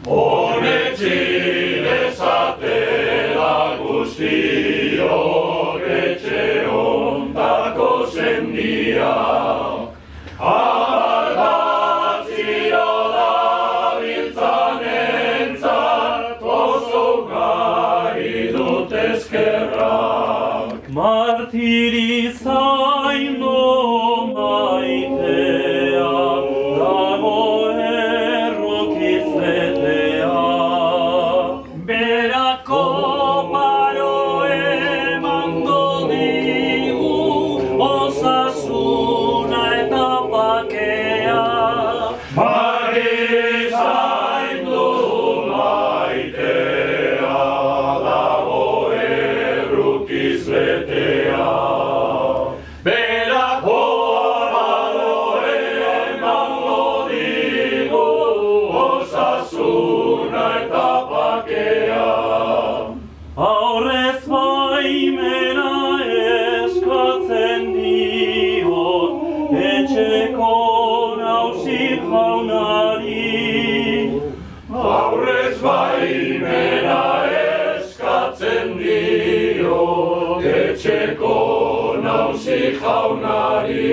Onetsi dezatela guztiok etxe ondako zendia. Aldatziro dabiltzanentzat oso ugari dut eskerrak. Martirizaino maitea, dago errokizetea. Berako paro emango digu, osasuna eta bakea. Martirizaino maitea, dago errokiz betea. Berako paro emango digu, osasuna eta bakea. Aurrez baimena eskatzen diot, etxeko nausi jaunari. Aurrez baimena eskatzen dio, etxeko nauzi jaunari.